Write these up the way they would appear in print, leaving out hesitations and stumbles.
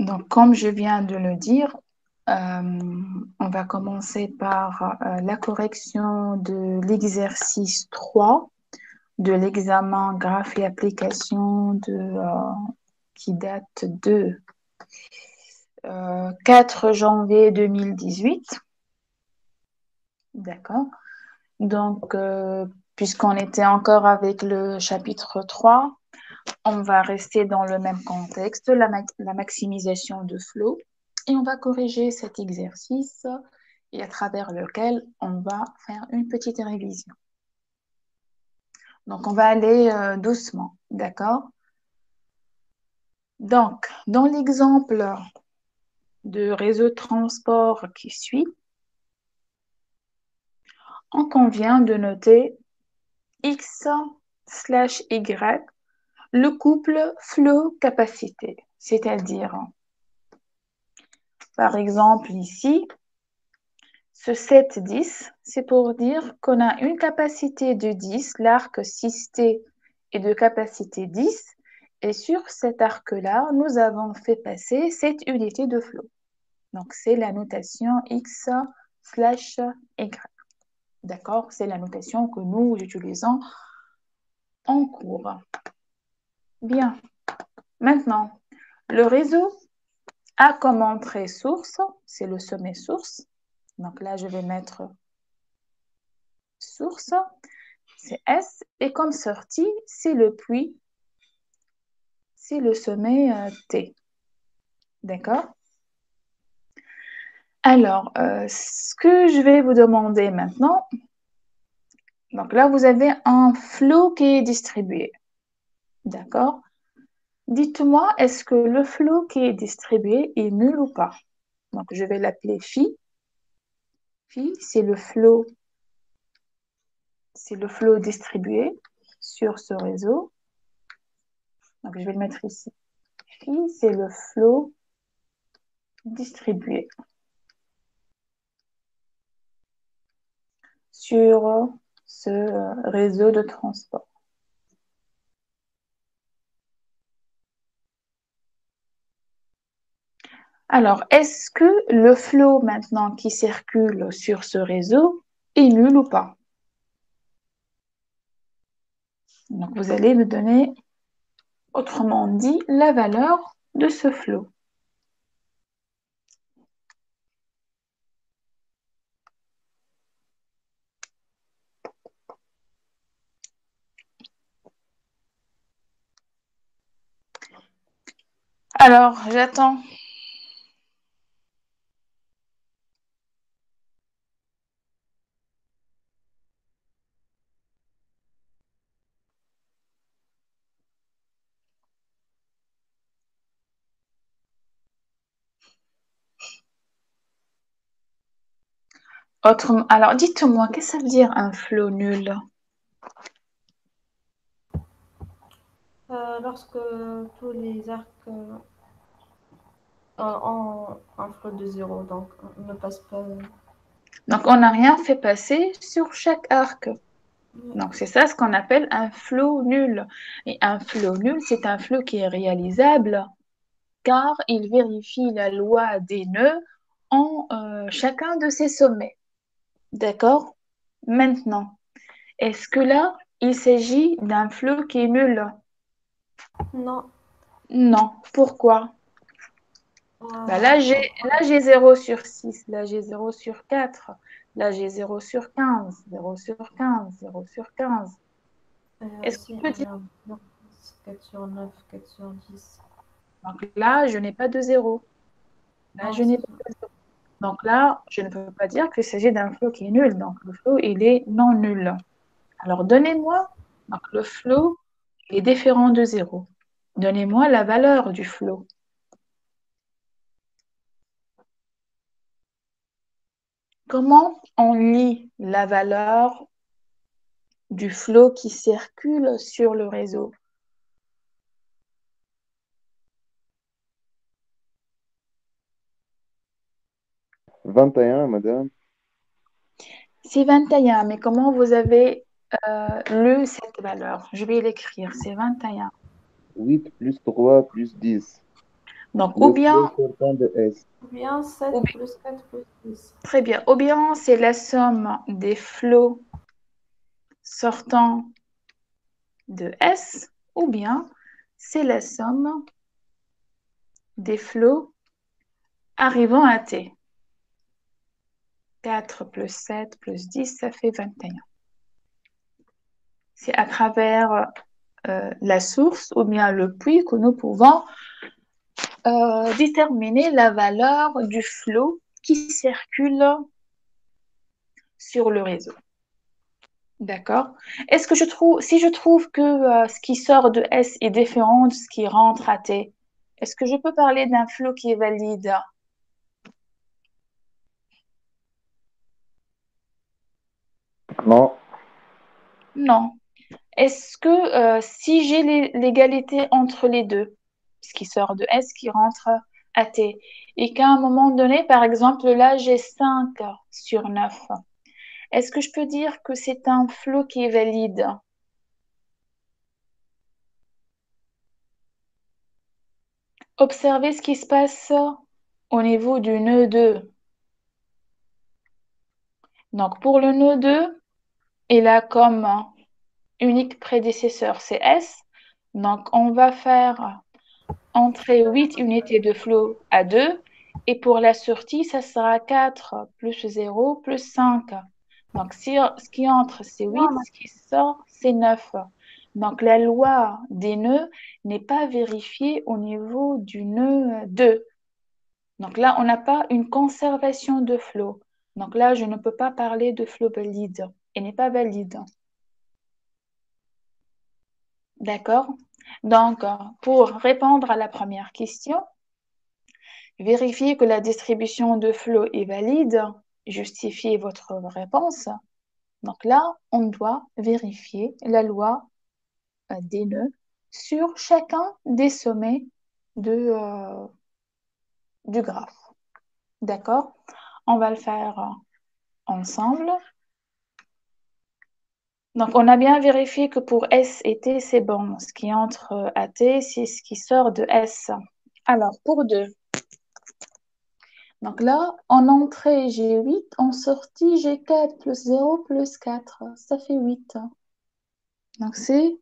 Donc, comme je viens de le dire, on va commencer par la correction de l'exercice 3 de l'examen graphe et application qui date de 4 janvier 2018. D'accord. Donc, puisqu'on était encore avec le chapitre 3, on va rester dans le même contexte, la maximisation de flow, et on va corriger cet exercice et à travers lequel on va faire une petite révision. Donc, on va aller doucement, d'accord? Donc, dans l'exemple de réseau de transport qui suit, on convient de noter X/Y, le couple flow-capacité, c'est-à-dire, par exemple ici, ce 7-10, c'est pour dire qu'on a une capacité de 10, l'arc 6T est de capacité 10, et sur cet arc-là, nous avons fait passer cette unité de flot. Donc, c'est la notation X/Y. D'accord? C'est la notation que nous utilisons en cours. Bien. Maintenant, le réseau a comme entrée source, c'est le sommet source. Donc là, je vais mettre source, c'est S, et comme sortie, c'est le puits, c'est le sommet T. D'accord? Alors, ce que je vais vous demander maintenant, donc là, vous avez un flot qui est distribué. D'accord? Dites-moi, est-ce que le flot qui est distribué est nul ou pas? Donc, je vais l'appeler phi. Phi, c'est le flot distribué sur ce réseau. Donc, je vais le mettre ici. Phi, c'est le flot distribué sur ce réseau de transport. Alors, est-ce que le flot maintenant qui circule sur ce réseau est nul ou pas? Donc, vous allez me donner, autrement dit, la valeur de ce flot. Alors, j'attends. Autrement, alors, dites-moi, qu'est-ce que ça veut dire un flot nul? Lorsque tous les arcs ont un flot de zéro, donc on ne passe pas. Donc, on n'a rien fait passer sur chaque arc. Donc, c'est ça ce qu'on appelle un flot nul. Et un flot nul, c'est un flot qui est réalisable car il vérifie la loi des nœuds en chacun de ses sommets. D'accord? Maintenant, est-ce que là, il s'agit d'un flot qui est nul? Non. Non. Pourquoi? Bah Euh, là, j'ai 0 sur 6. Là, j'ai 0 sur 4. Là, j'ai 0 sur 15. 0 sur 15. 0 sur 15. Est-ce si qu'on peut dire? on a 4 sur 9, 4 sur 10. Donc là, je n'ai pas de 0. Là, Ah, je n'ai c'est pas ça. de 0. Donc là, je ne peux pas dire qu'il s'agit d'un flot qui est nul. Donc le flot, il est non nul. Alors donnez-moi, donc le flot, il est différent de 0. Donnez-moi la valeur du flot. Comment on lit la valeur du flot qui circule sur le réseau? « 21, madame. C'est 21, mais comment vous avez lu cette valeur? Je vais l'écrire, c'est 21. 8 plus 3 plus 10. Donc, Le flot sortant de S. Ou bien 7 ou bi- plus 4 plus 6. très bien. Ou bien c'est la somme des flots sortant de S, ou bien c'est la somme des flots arrivant à T. 4 plus 7 plus 10, ça fait 21. C'est à travers la source ou bien le puits que nous pouvons déterminer la valeur du flot qui circule sur le réseau. D'accord? Est-ce que si je trouve que ce qui sort de S est différent de ce qui rentre à T, est-ce que je peux parler d'un flot qui est valide? Non. Non. Est-ce que si j'ai l'égalité entre les deux, ce qui sort de S qui rentre à T, et qu'à un moment donné, par exemple, là, j'ai 5 sur 9, est-ce que je peux dire que c'est un flot qui est valide? Observez ce qui se passe au niveau du nœud 2. Donc, pour le nœud 2, il a comme unique prédécesseur, c'est S. Donc, on va faire entrer 8 unités de flot à 2. Et pour la sortie, ça sera 4 plus 0 plus 5. Donc, ce qui entre, c'est 8. Ce qui sort, c'est 9. Donc, la loi des nœuds n'est pas vérifiée au niveau du nœud 2. Donc là, on n'a pas une conservation de flot. Donc là, je ne peux pas parler de flot valide. Il n'est pas valide. D'accord? Donc, pour répondre à la première question, vérifiez que la distribution de flot est valide, justifiez votre réponse. Donc là, on doit vérifier la loi des nœuds sur chacun des sommets du graphe. D'accord? On va le faire ensemble. Donc, on a bien vérifié que pour S et T, c'est bon. Ce qui entre à T, c'est ce qui sort de S. Alors, pour 2. Donc là, en entrée, j'ai 8. En sortie, j'ai 4 plus 0 plus 4. Ça fait 8. Donc, c'est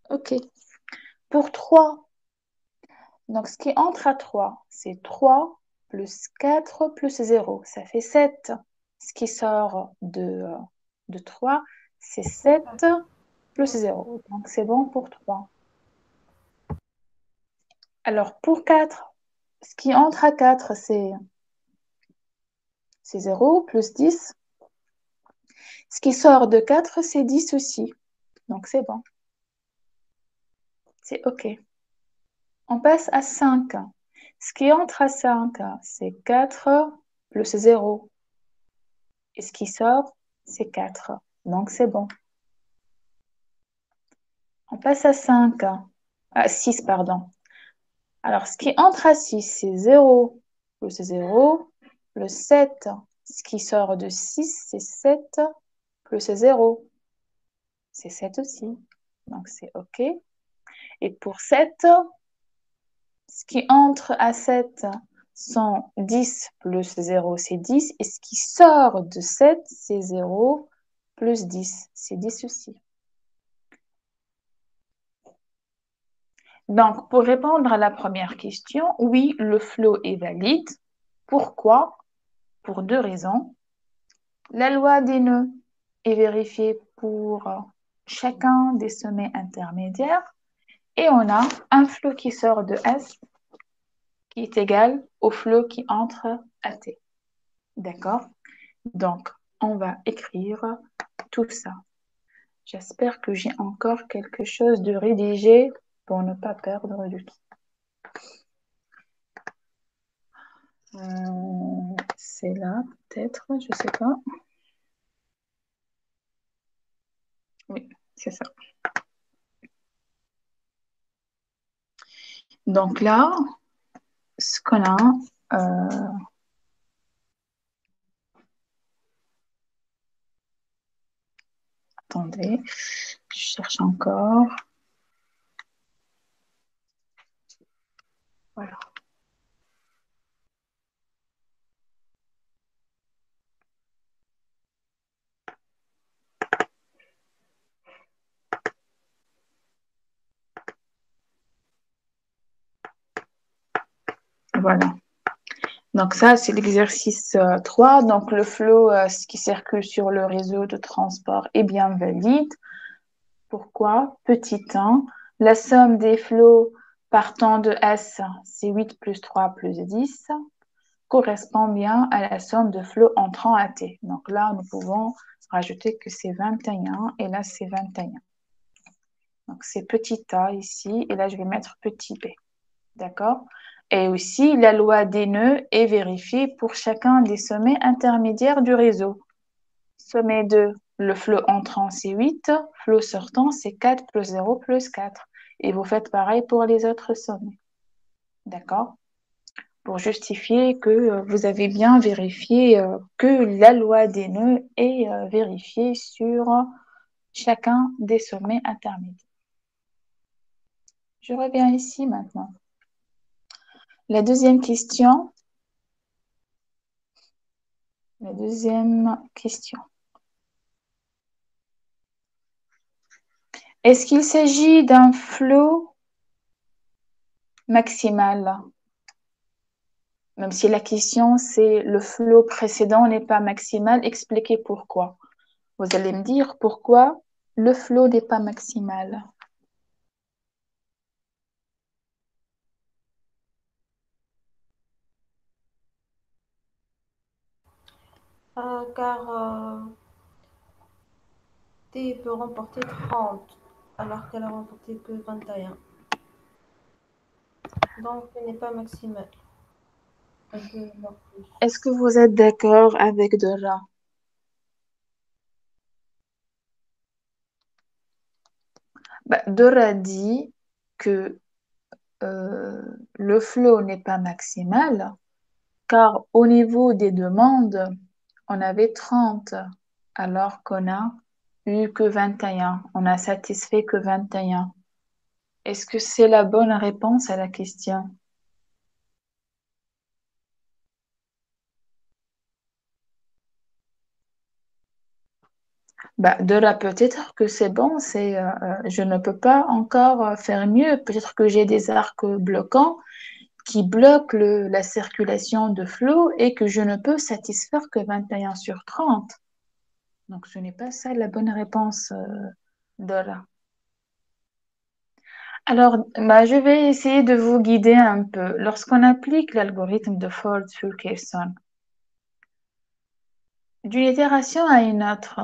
OK. Pour 3, donc ce qui entre à 3, c'est 3 plus 4 plus 0. Ça fait 7. Ce qui sort de 3, c'est 7 plus 0. Donc, c'est bon pour 3. Alors, pour 4, ce qui entre à 4, c'est 0 plus 10. Ce qui sort de 4, c'est 10 aussi. Donc, c'est bon. C'est OK. On passe à 5. Ce qui entre à 5, c'est 4 plus 0. Et ce qui sort, c'est 4. Donc, c'est bon. On passe à 5. À 6, pardon. Alors, ce qui entre à 6, c'est 0 plus 0 plus 7. Ce qui sort de 6, c'est 7 plus 0. C'est 7 aussi. Donc, c'est OK. Et pour 7, ce qui entre à 7 sont 10 plus 0, c'est 10. Et ce qui sort de 7, c'est 0 plus 10. C'est 10 aussi. Donc, pour répondre à la première question, oui, le flot est valide. Pourquoi? Pour 2 raisons. La loi des nœuds est vérifiée pour chacun des sommets intermédiaires. Et on a un flot qui sort de S qui est égal au flot qui entre à T. D'accord? Donc, on va écrire tout ça. J'espère que j'ai encore quelque chose de rédigé pour ne pas perdre du temps. C'est là, peut-être, je ne sais pas. Oui, c'est ça. Donc là, ce qu'on a, attendez, je cherche encore. Voilà. Voilà. Donc ça, c'est l'exercice 3. Donc le flot qui circule sur le réseau de transport est bien valide. Pourquoi? Petit 1. La somme des flots partant de S, c'est 8 plus 3 plus 10, correspond bien à la somme de flots entrant à T. Donc là, nous pouvons rajouter que c'est 21 et là, c'est 21. Donc c'est petit a ici et là, je vais mettre petit b. D'accord? Et aussi, la loi des nœuds est vérifiée pour chacun des sommets intermédiaires du réseau. Sommet 2, le flot entrant, c'est 8. Flot sortant, c'est 4 plus 0 plus 4. Et vous faites pareil pour les autres sommets. D'accord? Pour justifier que vous avez bien vérifié que la loi des nœuds est vérifiée sur chacun des sommets intermédiaires. Je reviens ici maintenant. La deuxième question. Est-ce qu'il s'agit d'un flot maximal? Même si la question c'est le flot précédent n'est pas maximal, expliquez pourquoi. Vous allez me dire pourquoi le flot n'est pas maximal. Car T peut remporter 30 alors qu'elle a remporté que 21. Donc, elle n'est pas maximale. Elle peut avoir plus. Est-ce que vous êtes d'accord avec Dora? Dora dit que le flot n'est pas maximal car au niveau des demandes, on avait 30 alors qu'on a eu que 21. On a satisfait que 21. Est-ce que c'est la bonne réponse à la question? De là, peut-être que c'est bon, je ne peux pas encore faire mieux. Peut-être que j'ai des arcs bloquants qui bloquent la circulation de flot et que je ne peux satisfaire que 21 sur 30. Donc, ce n'est pas ça la bonne réponse de là. Alors, je vais essayer de vous guider un peu. Lorsqu'on applique l'algorithme de Ford-Fulkerson, d'une itération à une autre,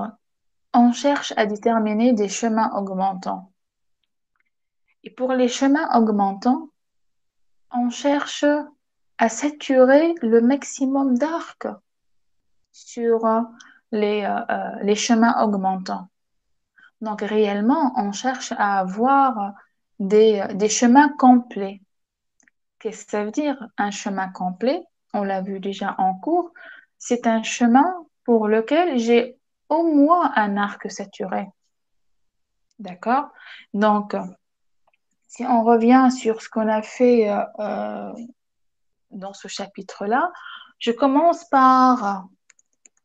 on cherche à déterminer des chemins augmentants. Et pour les chemins augmentants, on cherche à saturer le maximum d'arcs sur les chemins augmentants. Donc réellement, on cherche à avoir des chemins complets. Qu'est-ce que ça veut dire un chemin complet? On l'a vu déjà en cours. C'est un chemin pour lequel j'ai au moins un arc saturé. D'accord? Donc, si on revient sur ce qu'on a fait dans ce chapitre-là, je commence par,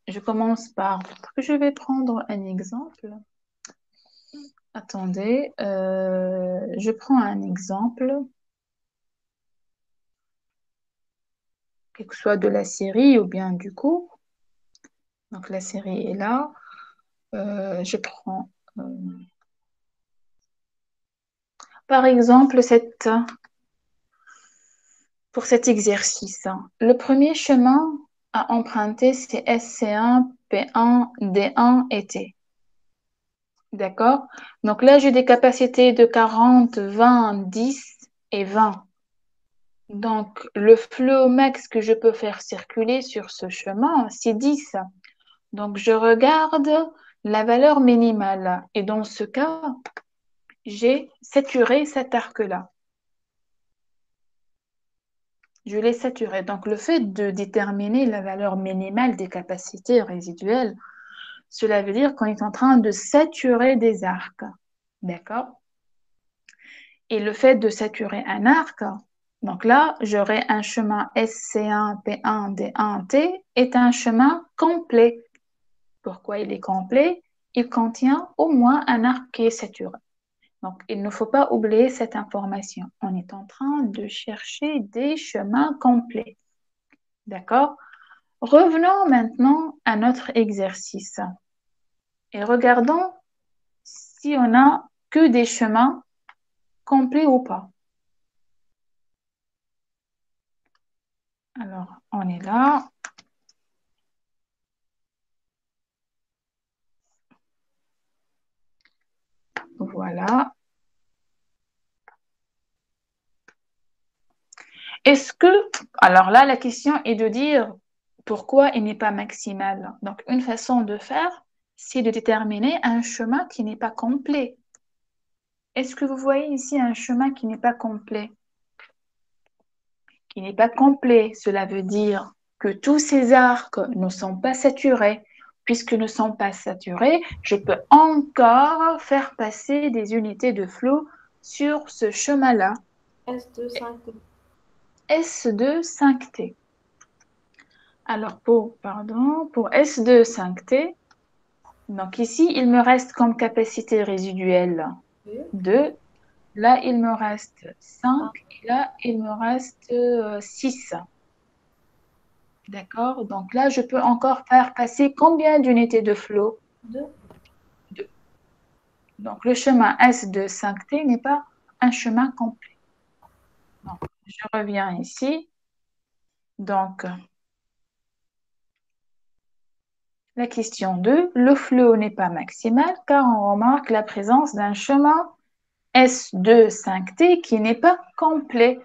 je vais prendre un exemple. Attendez, je prends un exemple, quel que soit de la série ou bien du cours. Donc la série est là. Je prends, par exemple, pour cet exercice. Le premier chemin à emprunter, c'est SC1, P1, D1 et T. D'accord? Donc là, j'ai des capacités de 40, 20, 10 et 20. Donc, le flot max que je peux faire circuler sur ce chemin, c'est 10. Donc, je regarde la valeur minimale. Et dans ce cas, j'ai saturé cet arc-là. Je l'ai saturé. Donc, le fait de déterminer la valeur minimale des capacités résiduelles, cela veut dire qu'on est en train de saturer des arcs. D'accord? Et le fait de saturer un arc, donc là, j'aurai un chemin SC1, P1, D1, T est un chemin complet. Pourquoi il est complet? Il contient au moins un arc qui est saturé. Donc, il ne faut pas oublier cette information. On est en train de chercher des chemins complets. D'accord? Revenons maintenant à notre exercice et regardons si on a que des chemins complets ou pas. Alors, on est là. Voilà. Est-ce que, alors là, la question est de dire pourquoi il n'est pas maximal. Donc, une façon de faire, c'est de déterminer un chemin qui n'est pas complet. Est-ce que vous voyez ici un chemin qui n'est pas complet? Qui n'est pas complet, cela veut dire que tous ces arcs ne sont pas saturés. Puisque ne sont pas saturés, je peux encore faire passer des unités de flot sur ce chemin-là. S2, 5T. S2, 5T. Alors, pour S2, 5T, donc ici, il me reste comme capacité résiduelle 2. Là, il me reste 5. Et là, il me reste 6. D'accord? Donc là, je peux encore faire passer combien d'unités de flot? 2. 2. Donc, le chemin S2, 5T n'est pas un chemin complet. Donc, je reviens ici. Donc, la question 2, le flot n'est pas maximal car on remarque la présence d'un chemin S2, 5T qui n'est pas complet.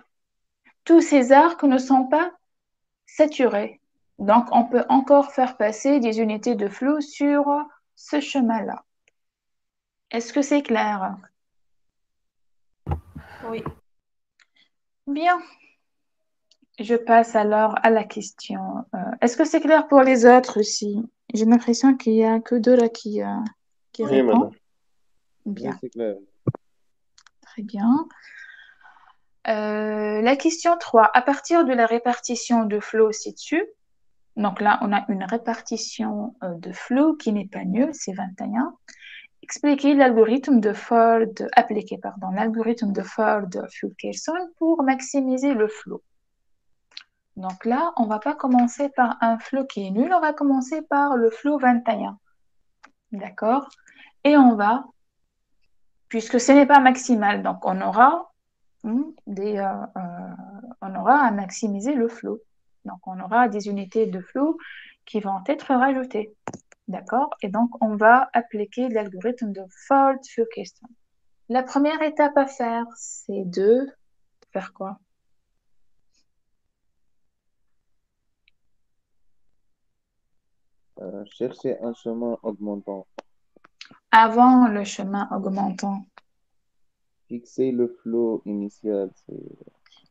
Tous ces arcs ne sont pas saturés. Donc, on peut encore faire passer des unités de flot sur ce chemin-là. Est-ce que c'est clair? Oui. Bien. Je passe alors à la question. Est-ce que c'est clair pour les autres aussi? J'ai l'impression qu'il n'y a que deux là qui Oui, répondent. madame. Oui, Bien, c'est clair. très bien. La question 3. À partir de la répartition de flot ci-dessus, donc là, on a une répartition de flot qui n'est pas nulle, c'est 21. Expliquer l'algorithme de Ford, appliquer, l'algorithme de Ford-Fulkerson pour maximiser le flot. Donc là, on ne va pas commencer par un flot qui est nul, on va commencer par le flot 21. D'accord? Et on va, puisque ce n'est pas maximal, donc on aura on aura à maximiser le flot. Donc, on aura des unités de flot qui vont être rajoutées. D'accord? Et donc, on va appliquer l'algorithme de Ford-Fulkerson. La première étape à faire, c'est de faire quoi? Chercher un chemin augmentant. Avant le chemin augmentant. Fixer le flot initial.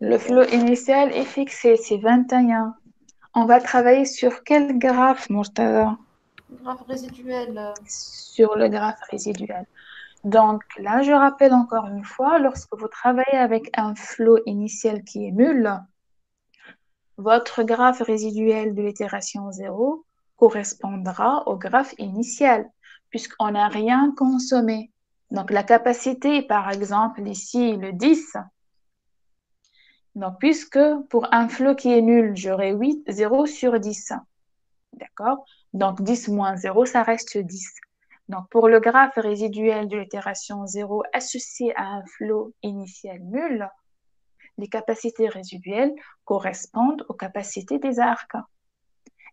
Le flot initial est fixé, c'est 21. On va travailler sur quel graphe, Murtada? Graphe résiduel. Sur le graphe résiduel. Donc là, je rappelle encore une fois, lorsque vous travaillez avec un flot initial qui est nul, votre graphe résiduel de l'itération 0 correspondra au graphe initial, puisqu'on n'a rien consommé. Donc la capacité, par exemple, ici, le 10. Donc, puisque pour un flot qui est nul, j'aurai 0 sur 10. D'accord? Donc 10 moins 0, ça reste 10. Donc pour le graphe résiduel de l'itération 0 associé à un flot initial nul, les capacités résiduelles correspondent aux capacités des arcs.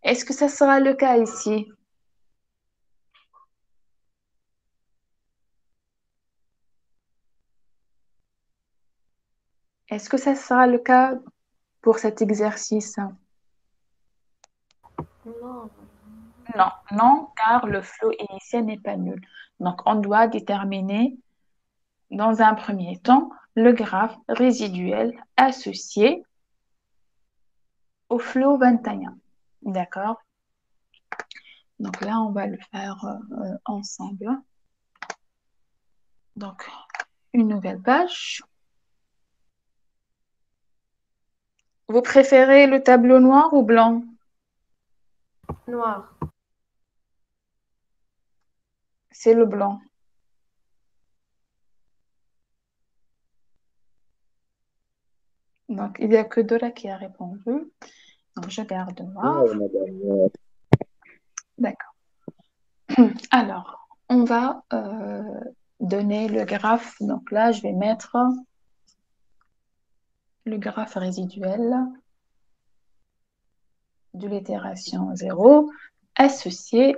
Est-ce que ça sera le cas ici? Est-ce que ça sera le cas pour cet exercice? Non. Non, non, car le flot initial n'est pas nul. Donc on doit déterminer dans un premier temps le graphe résiduel associé au flot 21. D'accord? Donc là, on va le faire ensemble. Donc, une nouvelle page. Vous préférez le tableau noir ou blanc? Noir. C'est le blanc. Donc, il n'y a que Dora qui a répondu. Donc, je garde noir. Ouais, madame. D'accord. Alors, on va donner le graphe. Donc là, je vais mettre le graphe résiduel de l'itération 0 associé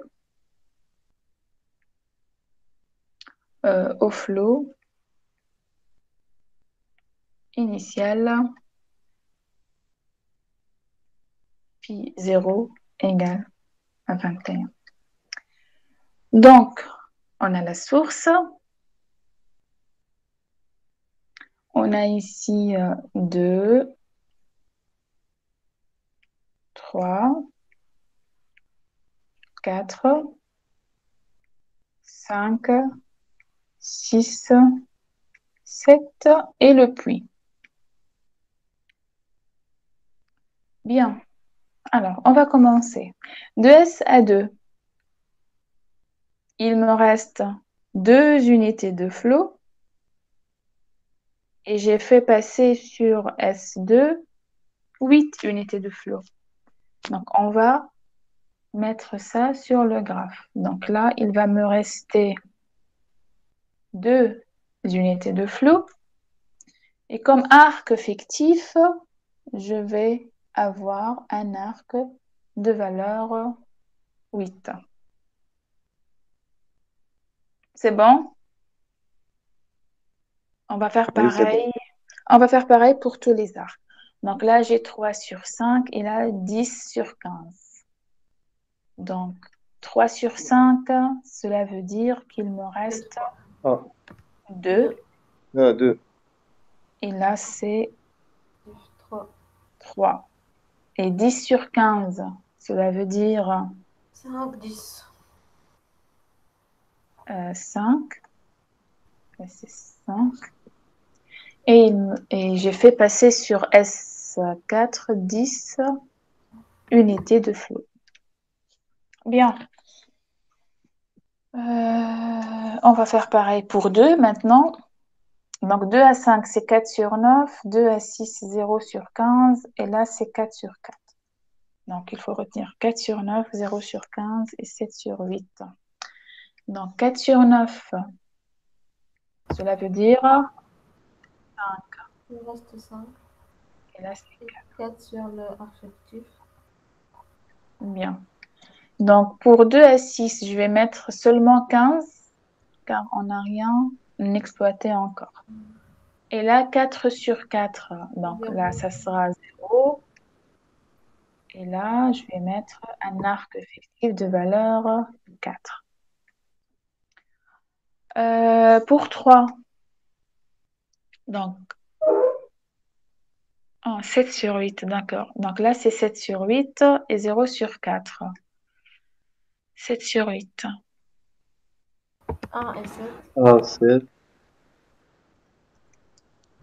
au flot initial pi 0 égale à 21. Donc, on a la source. On a ici 2, 3, 4, 5, 6, 7 et le puits. Bien. Alors, on va commencer. De S à 2, il me reste 2 unités de flot et j'ai fait passer sur S2 8 unités de flot. Donc, on va mettre ça sur le graphe. Donc là, il va me rester 2 unités de flot. Et comme arc fictif, je vais avoir un arc de valeur 8. C'est bon? On va faire Oui, c'est bon. pareil. On va faire pareil pour tous les arcs. Donc là, j'ai 3 sur 5 et là, 10 sur 15. Donc, 3 sur 5, cela veut dire qu'il me reste Ah, 2. ah, 2. Et là, c'est 3. 3. Et 10 sur 15, cela veut dire 5, 10. 5. C'est 5. Et j'ai fait passer sur S4 10 unités de flot. Bien. On va faire pareil pour 2 maintenant. Donc 2 à 5, c'est 4 sur 9. 2 à 6, 0 sur 15. Et là, c'est 4 sur 4. Donc, il faut retenir 4 sur 9, 0 sur 15 et 7 sur 8. Donc, 4 sur 9, cela veut dire 5. Il reste 5. Et là, c'est 4 sur le affectif. bien. Donc, pour 2 à 6, je vais mettre seulement 15, car on n'a rien exploité encore. Et là, 4 sur 4, donc là, ça sera 0. Et là, je vais mettre un arc fictif de valeur 4. Pour 3, donc 7 sur 8, d'accord. Donc là, c'est 7 sur 8 et 0 sur 4. 7 sur 8. 1 et 7. Ah, 7.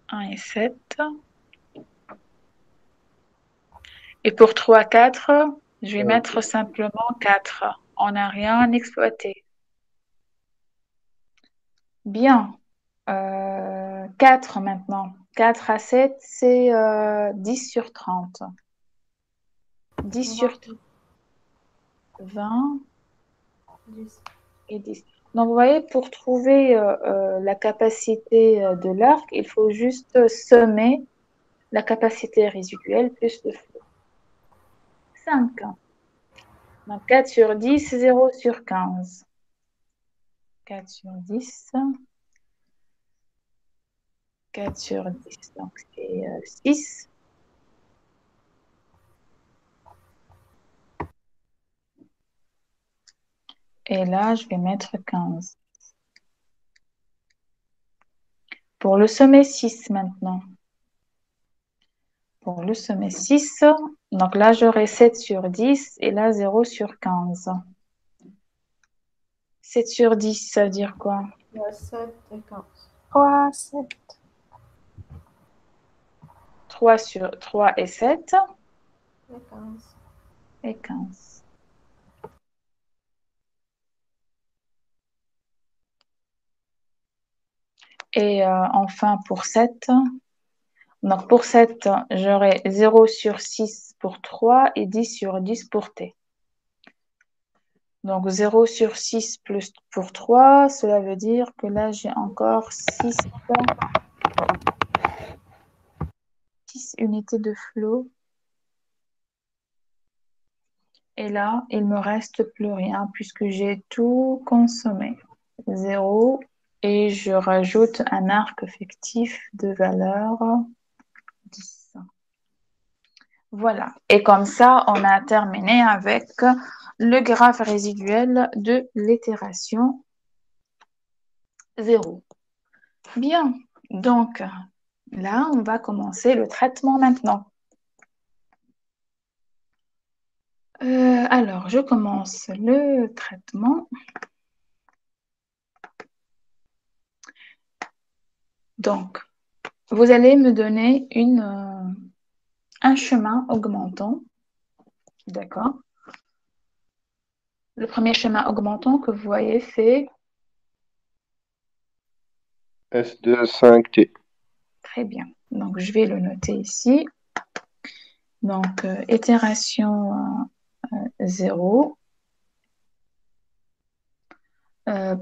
1 et 7. Et pour 3, 4, je vais mettre simplement 4. On n'a rien exploité. Bien. 4 maintenant. 4 à 7, c'est 10 sur 30. 10 sur 20 10. et 10. Donc, vous voyez, pour trouver la capacité de l'arc, il faut juste sommer la capacité résiduelle plus le flot. 5. Donc, 4 sur 10, 0 sur 15. 4 sur 10. 4 sur 10, donc c'est 6. Et là, je vais mettre 15. Pour le sommet 6 maintenant. Pour le sommet 6, donc là, j'aurai 7 sur 10 et là, 0 sur 15. 7 sur 10, ça veut dire quoi? Il y a 7 et 15. 3, 7. 3 sur 3 et 7 Et 15. et 15. Et enfin, pour 7, Donc, pour 7, j'aurai 0 sur 6 pour 3 et 10 sur 10 pour t. Donc, 0 sur 6 plus pour 3, cela veut dire que là, j'ai encore 6 unités de flot. Et là, il me reste plus rien puisque j'ai tout consommé. 0 et je rajoute un arc fictif de valeur 10. Voilà. Et comme ça, on a terminé avec le graphe résiduel de l'itération 0. Bien. Donc, là, on va commencer le traitement maintenant. Alors, je commence le traitement. Donc, vous allez me donner un chemin augmentant. D'accord. Le premier chemin augmentant que vous voyez, c'est S2, 5T. très bien. Donc, je vais le noter ici. Donc, itération 0,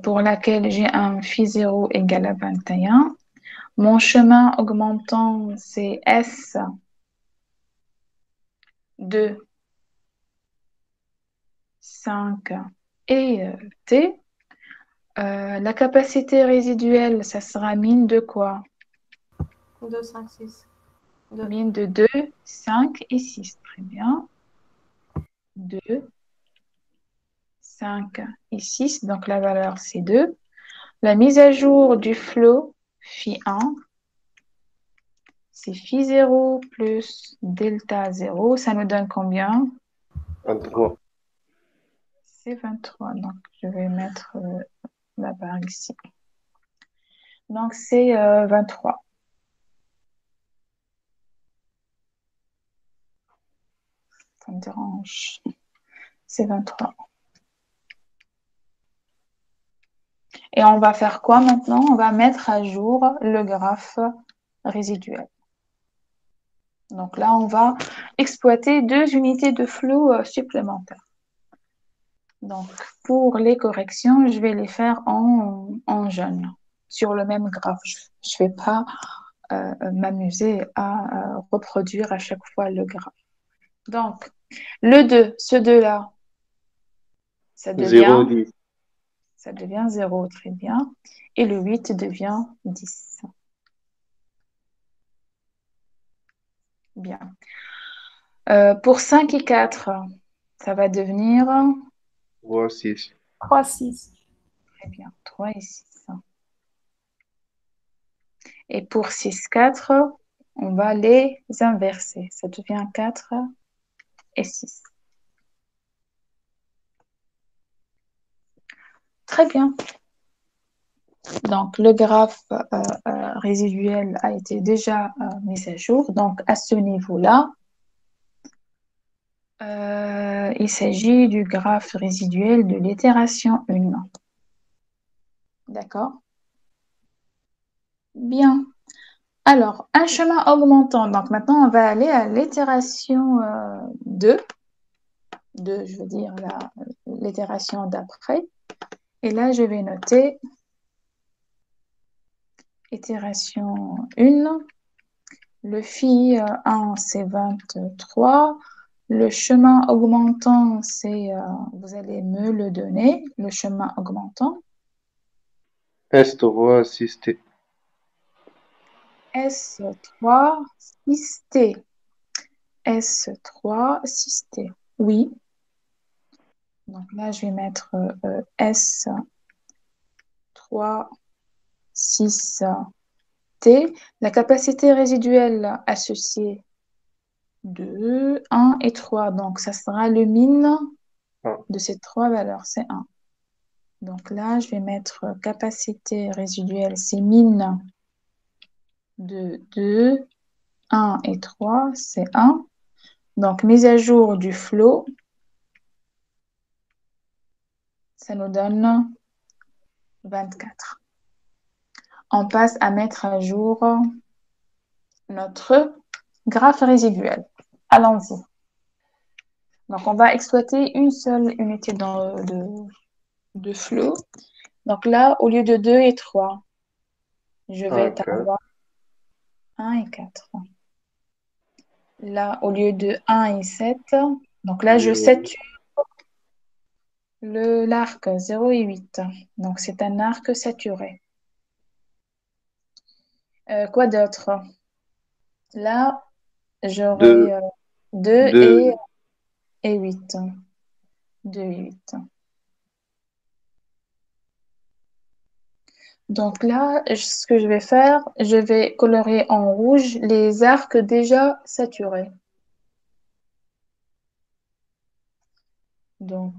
pour laquelle j'ai un phi 0 égale à 21. Mon chemin augmentant, c'est S 2, 5 et T. La capacité résiduelle, ça sera mine de quoi? 2, 5, 6. 2. Mine de 2, 5 et 6. Très bien. 2, 5 et 6. Donc, la valeur, c'est 2. La mise à jour du flot, phi 1, c'est phi 0 plus delta 0. Ça nous donne combien? 23. C'est 23. Donc, je vais mettre la barre ici. Donc, c'est 23. Ça me dérange. C'est 23. Et on va faire quoi maintenant? On va mettre à jour le graphe résiduel. Donc là, on va exploiter 2 unités de flot supplémentaires. Donc, pour les corrections, je vais les faire en jaune, sur le même graphe. Je ne vais pas m'amuser à reproduire à chaque fois le graphe. Donc, le 2, ce 2-là, ça 0, devient 10. 0, très bien. Et le 8 devient 10. Bien. Pour 5 et 4, ça va devenir 3, 6. 3, 6. très bien, 3 et 6. Et pour 6, 4, on va les inverser. Ça devient 4 et 6. Très bien. Donc, le graphe résiduel a été déjà mis à jour. Donc, à ce niveau-là, il s'agit du graphe résiduel de l'itération 1. D'accord? Bien. Alors, un chemin augmentant. Donc, maintenant, on va aller à l'itération 2. 2, je veux dire l'itération d'après. Et là, je vais noter itération 1. Le phi 1, c'est 23. Le chemin augmentant, c'est, vous allez me le donner, le chemin augmentant. S3, 6T. S3, 6T. S3, 6T. Oui. Donc là, je vais mettre S3, 6T. La capacité résiduelle associée 2, 1 et 3. Donc, ça sera le min 1. de ces 3 valeurs, c'est 1. Donc là, je vais mettre capacité résiduelle, c'est min de 2, 1 et 3, c'est 1. Donc, mise à jour du flot, ça nous donne 24. On passe à mettre à jour notre graphe résiduel. Allons-y. Donc, on va exploiter une seule unité de flot. Donc là, au lieu de 2 et 3, je 1 vais et 4. avoir 1 et 4. Là, au lieu de 1 et 7, donc là, je 0, sature l'arc 0 et 8. Donc, c'est un arc saturé. Quoi d'autre? Là, 2, j'aurai 2 2, et 8. 2 et 8. Donc là, ce que je vais faire, je vais colorer en rouge les arcs déjà saturés. Donc,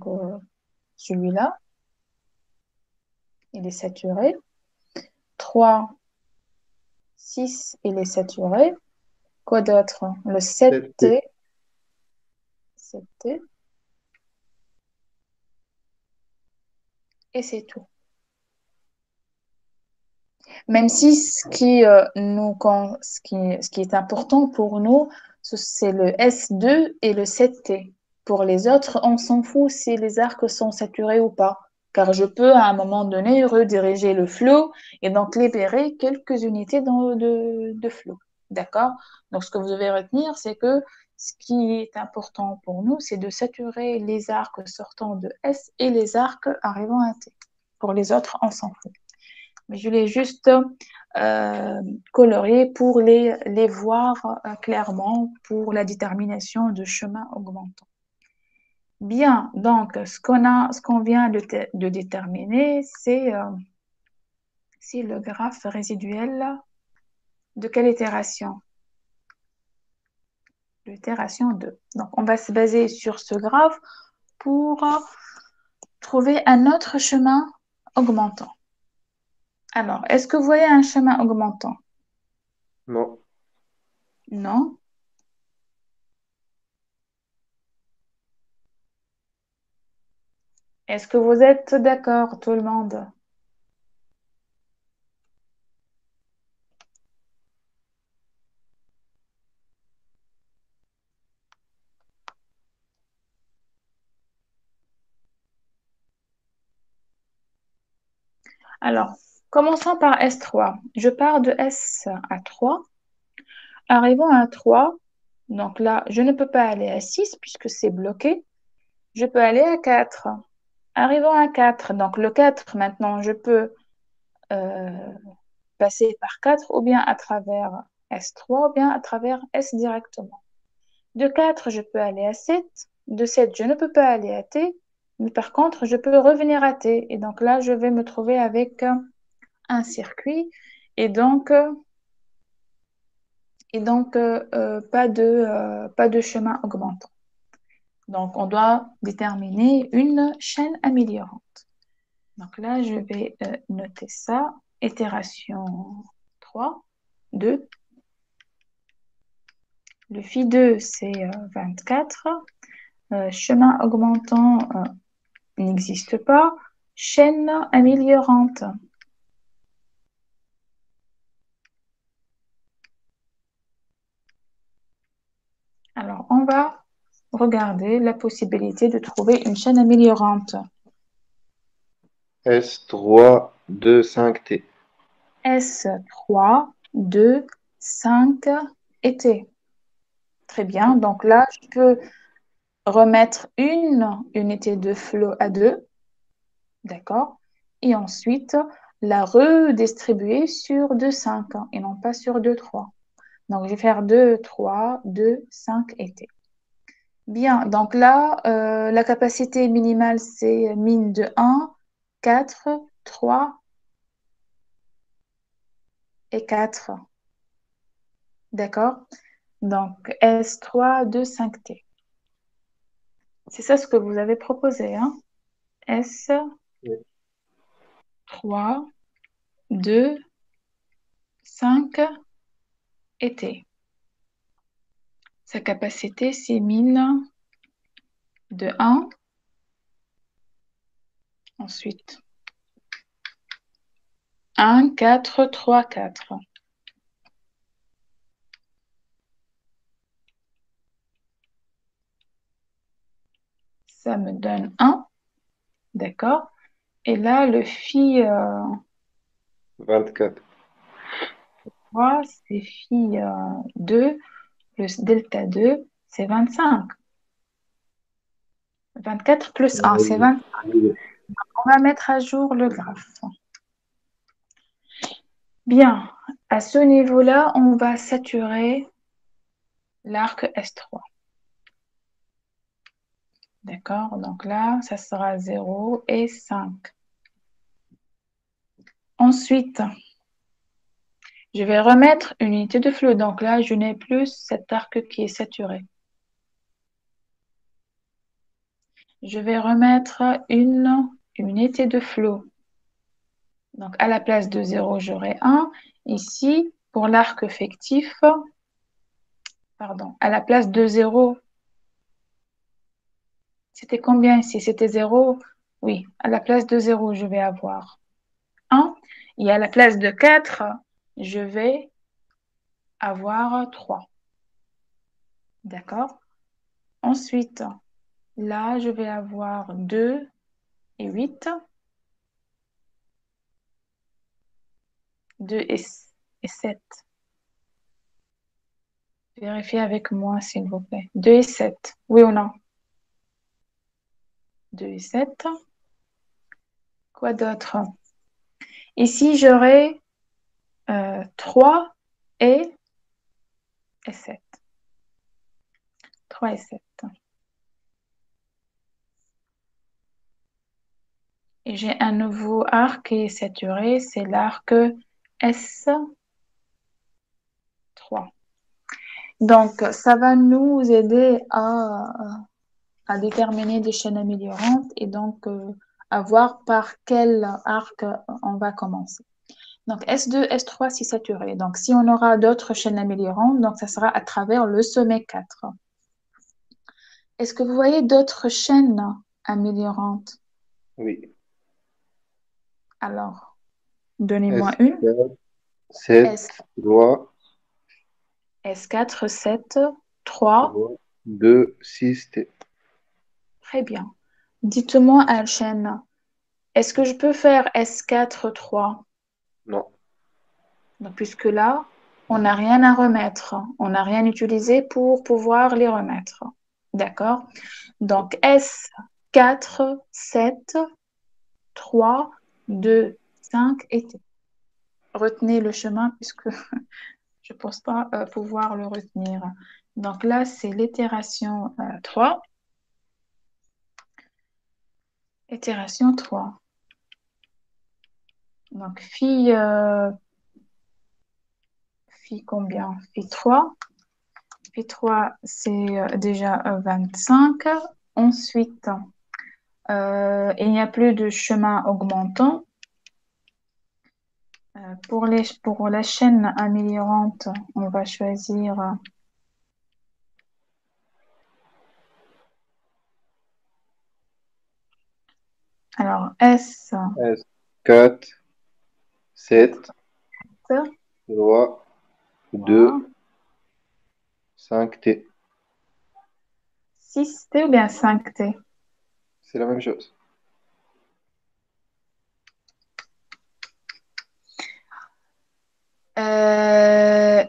celui-là, il est saturé. 3, 6, il est saturé. Quoi d'autre? Le 7, 7T. 7T. Et c'est tout. Même si ce qui est important pour nous, c'est le S2 et le 7T. Pour les autres, on s'en fout si les arcs sont saturés ou pas, car je peux à un moment donné rediriger le flot et donc libérer quelques unités de flot. D'accord? Donc, ce que vous devez retenir, c'est que ce qui est important pour nous, c'est de saturer les arcs sortant de S et les arcs arrivant à T. Pour les autres, on s'en fout. Mais je l'ai juste colorié pour les voir clairement pour la détermination de chemin augmentant. Bien, donc ce qu'on vient de déterminer, c'est le graphe résiduel de quelle itération? L'itération 2. Donc, on va se baser sur ce graphe pour trouver un autre chemin augmentant. Alors, est-ce que vous voyez un chemin augmentant? non, Non. Est-ce que vous êtes d'accord, tout le monde? Alors, commençons par S3. Je pars de S à 3. Arrivons à 3. Donc là, je ne peux pas aller à 6 puisque c'est bloqué. Je peux aller à 4. Arrivons à 4. Donc le 4, maintenant, je peux euh, passer par 4 ou bien à travers S3 ou bien à travers S directement. De 4, je peux aller à 7. De 7, je ne peux pas aller à T. Mais par contre, je peux revenir à T. Et donc là, je vais me trouver avec un circuit et donc, pas de chemin augmentant. Donc, on doit déterminer une chaîne améliorante. Donc là, je vais noter ça. Itération 3, 2. Le phi 2, c'est 24. Chemin augmentant n'existe pas. Chaîne améliorante. Alors, on va regarder la possibilité de trouver une chaîne améliorante. S3, 2, 5T. S3, 2, 5 et T. Très bien. Donc là, je peux remettre une unité de flot à 2. D'accord? Et ensuite, la redistribuer sur 2, 5 et non pas sur 2, 3. Donc, je vais faire 2, 3, 2, 5 et T. Bien. Donc là, la capacité minimale, c'est min de 1, 4, 3 et 4. D'accord? Donc, S3, 2, 5T. C'est ça ce que vous avez proposé, hein? Oui. S3, 2, 5 et T. Sa capacité, c'est min de 1. Ensuite, 1, 4, 3, 4. Ça me donne 1. D'accord? Et là, le phi 24. 3, c'est phi 2 plus delta 2, c'est 25. 24 plus 1, c'est 20. On va mettre à jour le graphe. Bien, à ce niveau-là, on va saturer l'arc S3. D'accord? Donc là, ça sera 0 et 5. Ensuite, je vais remettre une unité de flot. Donc là, je n'ai plus cet arc qui est saturé. Je vais remettre une unité de flot. Donc à la place de 0, j'aurai 1. Ici, pour l'arc effectif, pardon, à la place de 0, c'était combien ici? C'était 0? Oui, à la place de 0, je vais avoir 1. Et à la place de 4, je vais avoir 3. D'accord? Ensuite, là, je vais avoir 2 et 8. 2 et 7. Vérifiez avec moi, s'il vous plaît. 2 et 7. Oui ou non? 2 et 7. Quoi d'autre? Ici, j'aurai 3 et 7. 3 et 7. Et j'ai un nouveau arc qui est saturé, c'est l'arc S3. Donc, ça va nous aider à déterminer des chaînes améliorantes et donc à voir par quel arc on va commencer. Donc, S2, S3, c'est saturé. Donc, si on aura d'autres chaînes améliorantes, donc ça sera à travers le sommet 4. Est-ce que vous voyez d'autres chaînes améliorantes? Oui. Alors, donnez-moi une. S4, 7, S, 3, S4, 7, 3. 3, 2, 6, T. Très bien. Dites-moi, Alchen, est-ce que je peux faire S4, 3? Non. Donc, puisque là, on n'a rien à remettre. On n'a rien utilisé pour pouvoir les remettre. D'accord? Donc, S4, 7, 3, 2, 5 et T. Retenez le chemin puisque je ne pense pas pouvoir le retenir. Donc là, c'est l'itération 3. Itération 3. Donc, phi combien? Phi 3. Phi 3, c'est déjà 25. Ensuite, il n'y a plus de chemin augmentant. Pour la chaîne améliorante, on va choisir alors S, S4, 7, 3, 2, 5, T. 6T ou bien 5T? C'est la même chose.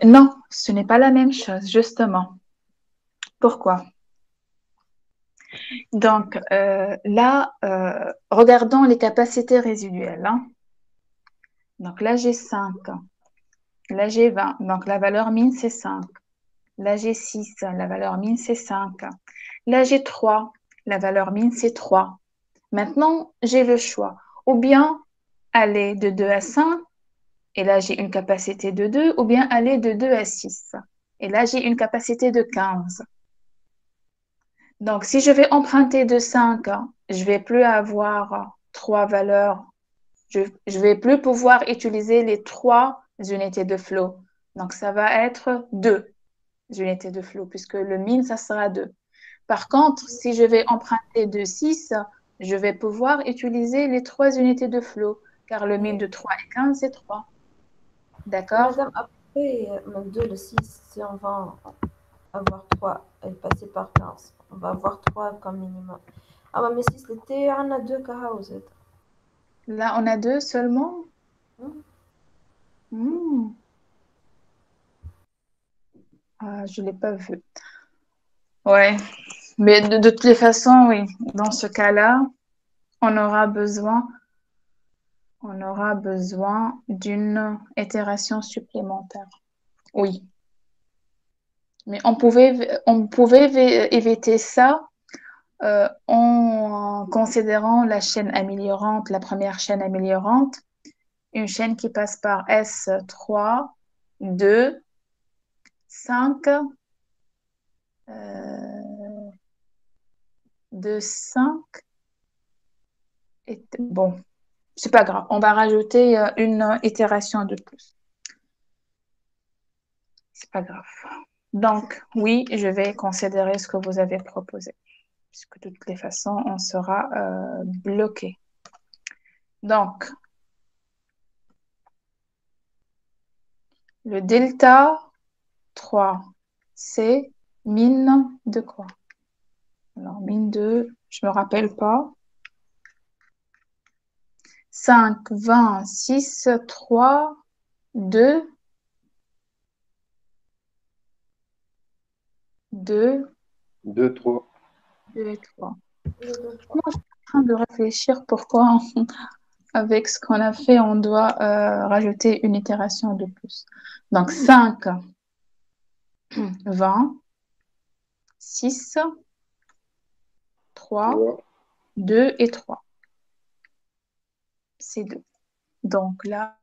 Non, ce n'est pas la même chose, justement. Pourquoi? Donc là, regardons les capacités résiduelles. Hein. Donc là, j'ai 5. Là, j'ai 20. Donc la valeur mine, c'est 5. Là, j'ai 6. La valeur mine, c'est 5. Là, j'ai 3. La valeur mine, c'est 3. Maintenant, j'ai le choix. Ou bien aller de 2 à 5. Et là, j'ai une capacité de 2. Ou bien aller de 2 à 6. Et là, j'ai une capacité de 15. Donc, si je vais emprunter de 5, je vais plus avoir 3 valeurs. Je vais plus pouvoir utiliser les 3 unités de flot. Donc, ça va être 2 unités de flot, puisque le min, ça sera 2. Par contre, si je vais emprunter de 6, je vais pouvoir utiliser les 3 unités de flot, car le min de 3 et 15, c'est 3. D'accord? Madame, après, le 6, si on va avoir 3 et passer par 15, on va avoir 3 comme minimum. Ah bah mais si c'était on a deux cas. Là, on a deux seulement. Hmm. Ah, je ne l'ai pas vu. Ouais, mais de toutes les façons, oui. Dans ce cas-là, on aura besoin d'une itération supplémentaire. Oui. Mais on pouvait éviter ça en considérant la chaîne améliorante, la première chaîne améliorante, une chaîne qui passe par S3, 2, 5, 2, 5. Et bon, c'est pas grave. On va rajouter une itération de plus. C'est pas grave. Donc, oui, je vais considérer ce que vous avez proposé, puisque de toutes les façons, on sera bloqué. Donc, le delta 3, c'est mine de quoi? Alors, mine de, je me rappelle pas. 5, 20, 6, 3, 2, 2, 2, 3. 2 et 3. Moi, je suis en train de réfléchir pourquoi, avec ce qu'on a fait, on doit rajouter une itération de plus. Donc, 5, 20, 6, 3, 3. 2 et 3. C'est 2. Donc là,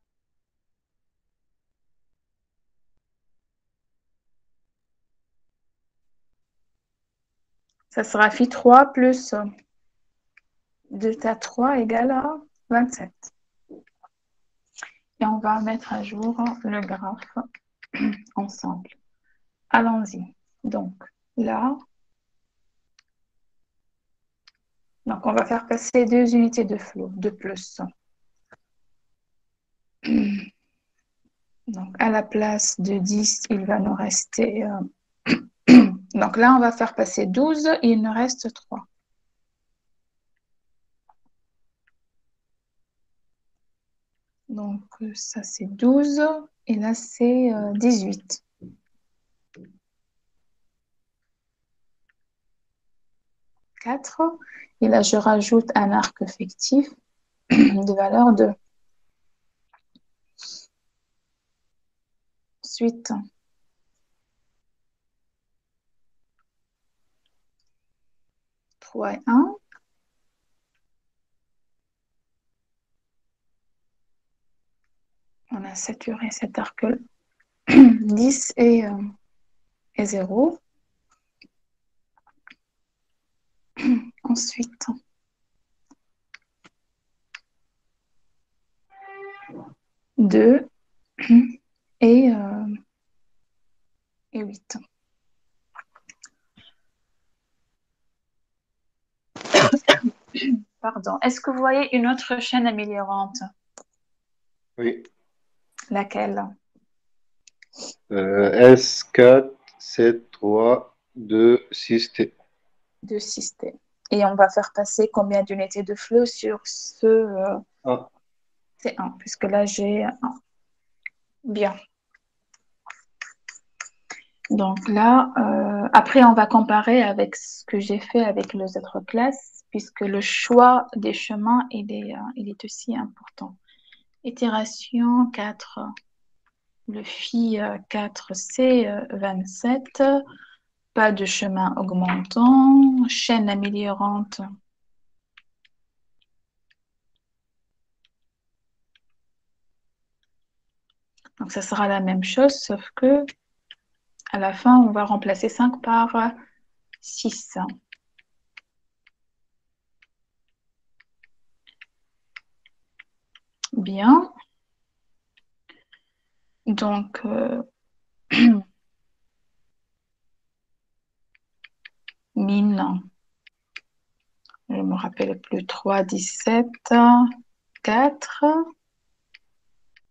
ça sera phi 3 plus delta 3 égale à 27. Et on va mettre à jour le graphe ensemble. Allons-y. Donc là, donc on va faire passer 2 unités de flot de plus. Donc à la place de 10, il va nous rester... donc là, on va faire passer 12 et il nous reste 3. Donc ça, c'est 12 et là, c'est 18. Et là, je rajoute un arc fictif de valeur 2. Ensuite, 3 et 1. On a saturé cet arc 10 et 0. Ensuite, 2 et 8. Pardon. Est-ce que vous voyez une autre chaîne améliorante? Oui. Laquelle? S4, 7, 3, 2, 6T. 2, 6T. Et on va faire passer combien d'unités de flot sur ce c'est 1, puisque là, j'ai 1. Bien. Donc là, après, on va comparer avec ce que j'ai fait avec les autres classes, puisque le choix des chemins, il est aussi important. Itération 4, le phi 4, c'est 27. Pas de chemin augmentant. Chaîne améliorante. Donc, ça sera la même chose, sauf que à la fin, on va remplacer 5 par 6. Bien. Donc, mine, je ne me rappelle plus, 3, 17, 4,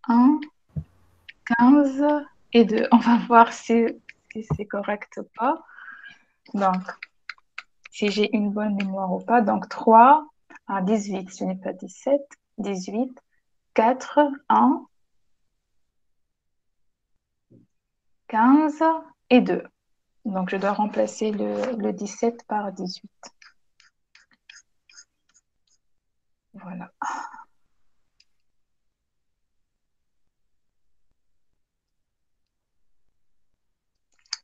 1, 15 et 2. On va voir si c'est correct ou pas. Donc, si j'ai une bonne mémoire ou pas. Donc 3 à 18, ce n'est pas 17, 18, 4, 1, 15 et 2. Donc je dois remplacer le 17 par 18. Voilà.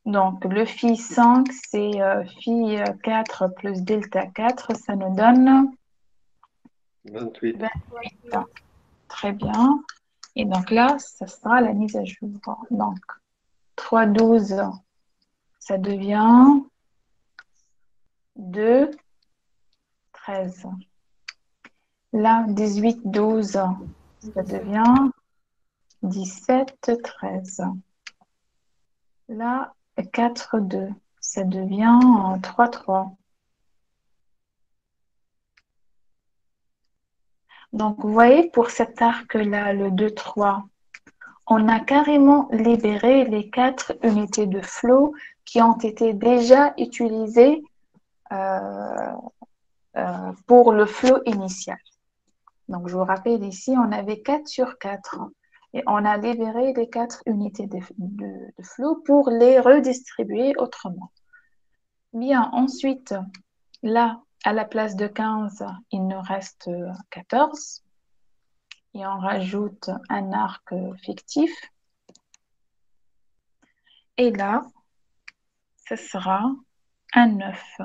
Donc le phi 5, c'est phi 4 plus delta 4, ça nous donne 28. 28. Très bien. Et donc là, ça sera la mise à jour. Donc 3, 12, ça devient 2, 13. Là, 18, 12, ça 17. devient 17, 13. Là, 4, 2, ça devient 3, 3. Donc, vous voyez, pour cet arc-là, le 2, 3, on a carrément libéré les 4 unités de flow qui ont été déjà utilisées euh, pour le flow initial. Donc, je vous rappelle ici, on avait 4 sur 4 et on a libéré les 4 unités de flow pour les redistribuer autrement. Bien, ensuite, là, à la place de 15, il nous reste 14 et on rajoute un arc fictif. Et là, ce sera un 9.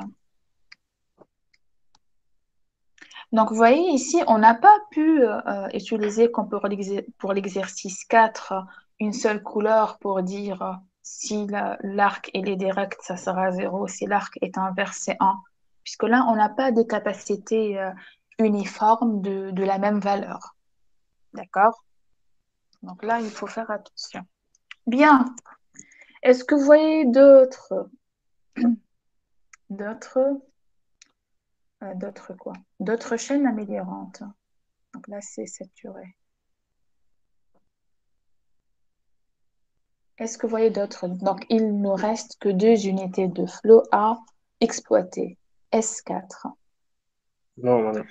Donc, vous voyez ici, on n'a pas pu utiliser comme pour l'exercice 4 une seule couleur pour dire si l'arc est direct, ça sera 0, si l'arc est inverse, c'est 1. Puisque là, on n'a pas de capacité uniforme de la même valeur. D'accord? Donc là, il faut faire attention. Bien. Est-ce que vous voyez d'autres quoi? D'autres chaînes améliorantes? Donc là, c'est saturé. Est-ce que vous voyez d'autres? Donc, il ne reste que 2 unités de flow à exploiter. S4. Non, madame.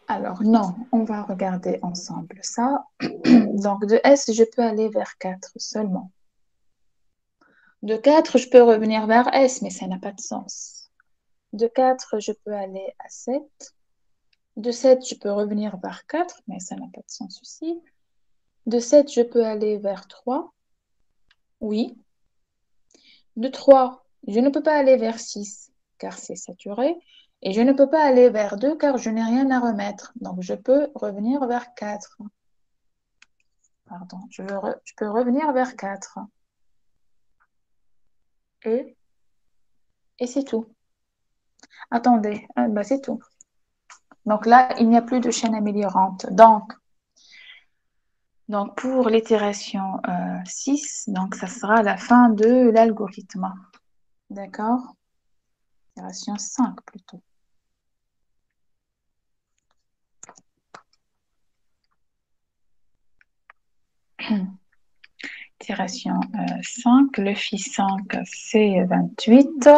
Alors, non, on va regarder ensemble ça. Donc, de S, je peux aller vers 4 seulement. De 4, je peux revenir vers S, mais ça n'a pas de sens. De 4, je peux aller à 7. De 7, je peux revenir vers 4, mais ça n'a pas de sens aussi. De 7, je peux aller vers 3. Oui. De 3, je ne peux pas aller vers 6 car c'est saturé. Et je ne peux pas aller vers 2 car je n'ai rien à remettre. Donc, je peux revenir vers 4. Pardon, je peux revenir vers 4. Et, et c'est tout. Attendez, bah, c'est tout. Donc là, il n'y a plus de chaîne améliorante. Donc pour l'itération 6, donc ça sera la fin de l'algorithme. D'accord? Itération 5 plutôt. Itération 5, le phi 5 c'est 28.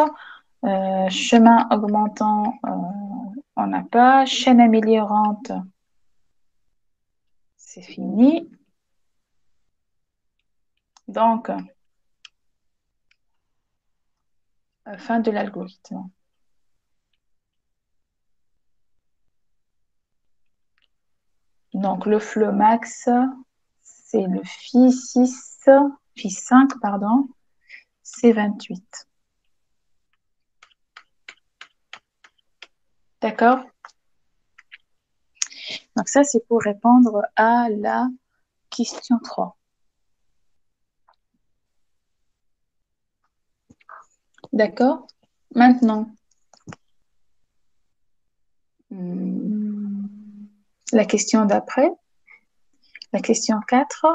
Chemin augmentant, on n'a pas. Chaîne améliorante, c'est fini. Donc, fin de l'algorithme. Donc, le flow max, c'est le phi 6, phi 5, pardon, c'est 28. D'accord? Donc, ça, c'est pour répondre à la question 3. D'accord? Maintenant, la question d'après, la question 4,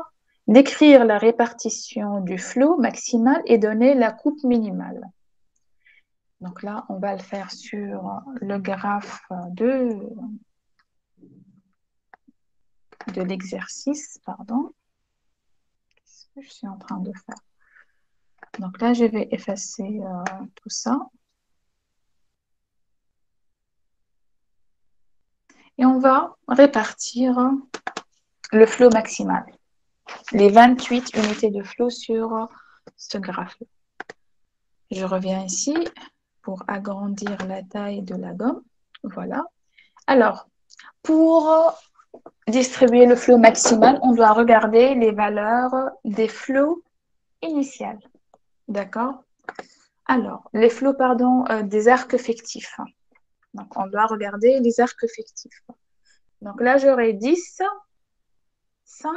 décrire la répartition du flot maximal et donner la coupe minimale. Donc là, on va le faire sur le graphe de l'exercice, pardon. Qu'est-ce que je suis en train de faire? Donc là, je vais effacer tout ça. Et on va répartir le flot maximal, les 28 unités de flot sur ce graphe. Je reviens ici pour agrandir la taille de la gomme. Voilà. Alors, pour distribuer le flot maximal, on doit regarder les valeurs des flots initiales. D'accord? Alors, les flots, pardon, des arcs fictifs. Donc, on doit regarder les arcs fictifs. Donc là, j'aurai 10, 5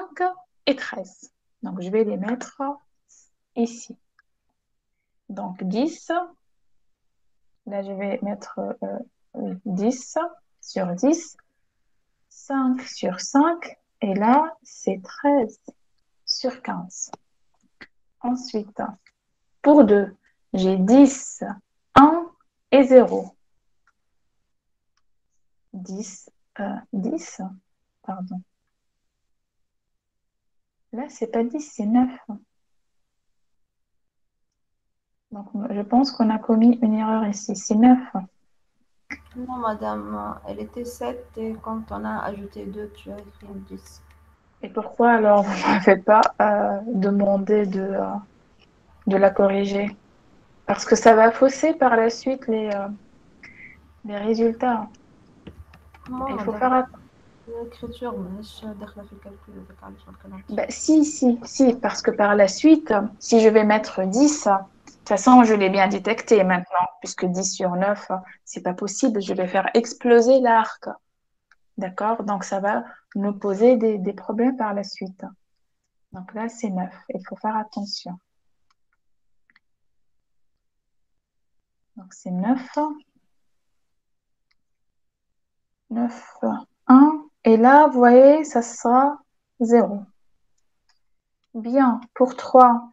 et 13. Donc, je vais les mettre ici. Donc, 10. Là, je vais mettre 10 sur 10. 5 sur 5. Et là, c'est 13 sur 15. Ensuite, pour 2, j'ai 10, 1 et 0. 10, 10, pardon. Là, c'est pas 10, c'est 9. Donc, je pense qu'on a commis une erreur ici. C'est 9. Non, madame, elle était 7 et quand on a ajouté 2, tu as écrit 10. Et pourquoi alors vous ne m'avez pas demandé de la corriger? Parce que ça va fausser par la suite les résultats. Non, Il faut madame, faire attention. l'écriture مش داخلة في الكالكول هذاك علاش ما كلمتش. Ben, si, parce que par la suite, si je vais mettre 10, de toute façon, je l'ai bien détecté maintenant, puisque 10 sur 9, c'est pas possible, je vais faire exploser l'arc. D'accord? Donc, ça va nous poser des problèmes par la suite. Donc là, c'est 9. Il faut faire attention. Donc, c'est 9. 9, 1. Et là, vous voyez, ça sera 0. Bien, pour 3.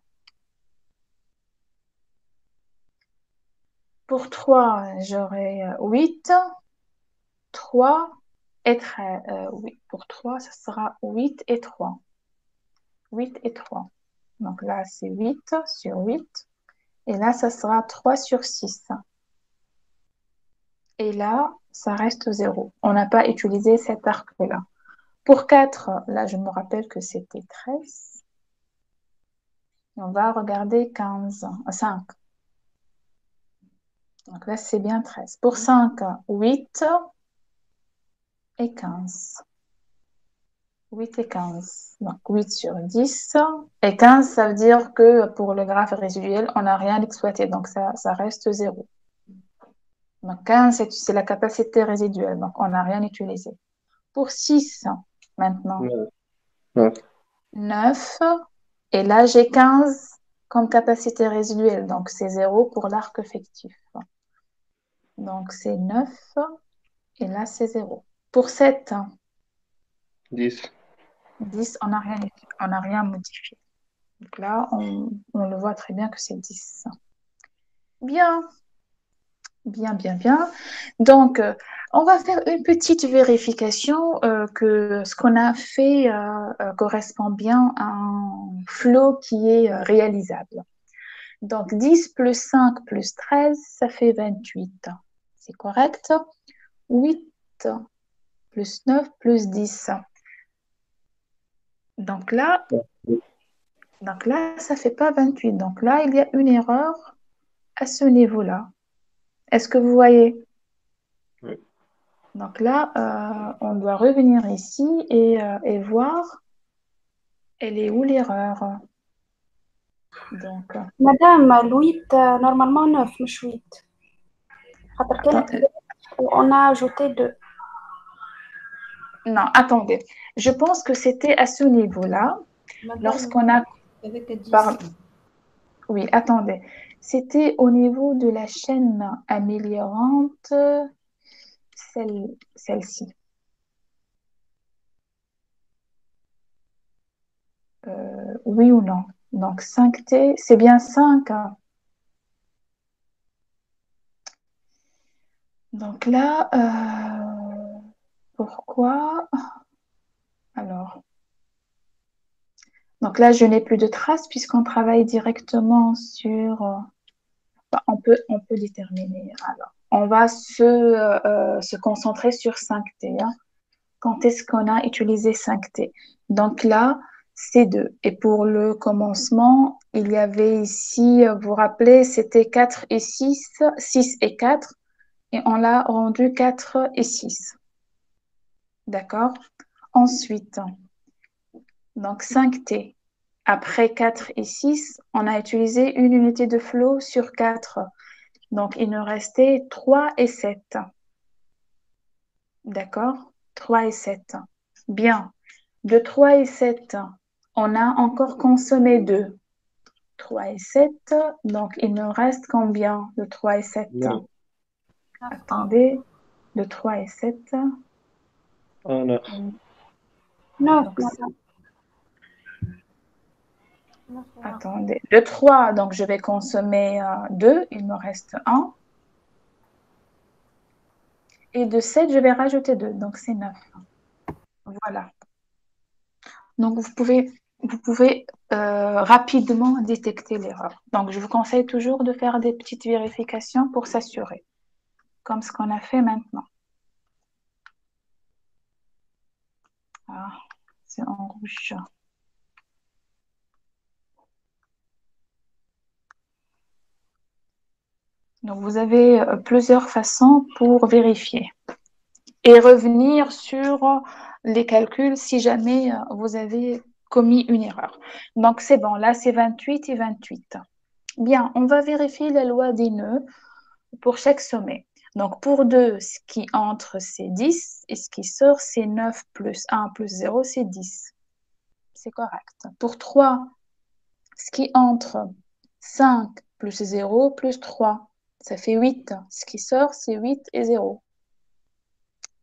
Pour 3, j'aurai 8, 3 et 13. Oui, pour 3, ça sera 8 et 3. 8 et 3. Donc là, c'est 8 sur 8. Et là, ça sera 3 sur 6. Et là, ça reste 0. On n'a pas utilisé cet arc-là. Pour 4, là, je me rappelle que c'était 13. Et on va regarder 15, 5. Donc là, c'est bien 13. Pour 5, 8 et 15. 8 et 15. Donc 8 sur 10. Et 15, ça veut dire que pour le graphe résiduel, on n'a rien exploité. Donc ça reste 0. Donc 15, c'est la capacité résiduelle. Donc on n'a rien utilisé. Pour 6, maintenant, 9. 9. Et là, j'ai 15 comme capacité résiduelle. Donc c'est 0 pour l'arc fictif. Donc c'est 9. Et là, c'est 0. Pour 7, 10. 10, on n'a rien modifié. Donc là, on le voit très bien que c'est 10. Bien, bien, bien, bien. Donc, on va faire une petite vérification que ce qu'on a fait correspond bien à un flot qui est réalisable. Donc, 10 plus 5 plus 13, ça fait 28. C'est correct? 8 plus 9 plus 10. Donc là, ça ne fait pas 28. Donc là, il y a une erreur à ce niveau-là. Est-ce que vous voyez? Oui. Donc là, on doit revenir ici et voir elle est où l'erreur. Donc, Madame, le 8, normalement 9, مش 8. خاطر attends, كانت on a ajouté 2. non, attendez. Je pense que c'était à ce niveau-là, Madame, lorsqu'on a... avec 10. Oui, attendez. C'était au niveau de la chaîne améliorante, celle-ci. Oui ou non? Donc 5T, c'est bien 5. Hein. Donc là, pourquoi? Alors, donc là, je n'ai plus de traces puisqu'on travaille directement sur... on peut déterminer. Alors, on va se concentrer sur 5T. Hein. Quand est-ce qu'on a utilisé 5T? Donc là, c'est 2. Et pour le commencement, il y avait ici, vous vous rappelez, c'était 4 et 6, 6 et 4, et on l'a rendu 4 et 6. D'accord? Ensuite, donc 5T. Après 4 et 6, on a utilisé une unité de flot sur 4. Donc, il nous restait 3 et 7. D'accord? 3 et 7. Bien. De 3 et 7, on a encore consommé 2. 3 et 7. Donc, il nous reste combien de 3 et 7? Non. Attendez. De 3 et 7. Un neuf. 9 Donc, madame. attendez. De 3, donc je vais consommer 2. Il me reste 1. Et de 7, je vais rajouter 2. Donc, c'est 9. Voilà. Donc, vous pouvez rapidement détecter l'erreur. Donc, je vous conseille toujours de faire des petites vérifications pour s'assurer, comme ce qu'on a fait maintenant. Ah, c'est en rouge. Donc, vous avez plusieurs façons pour vérifier et revenir sur les calculs si jamais vous avez commis une erreur. Donc, c'est bon. Là, c'est 28 et 28. Bien, on va vérifier la loi des nœuds pour chaque sommet. Donc, pour 2, ce qui entre, c'est 10, et ce qui sort, c'est 9 plus 1 plus 0, c'est 10. C'est correct. Pour 3, ce qui entre, 5 plus 0 plus 3, ça fait 8. Ce qui sort, c'est 8 et 0.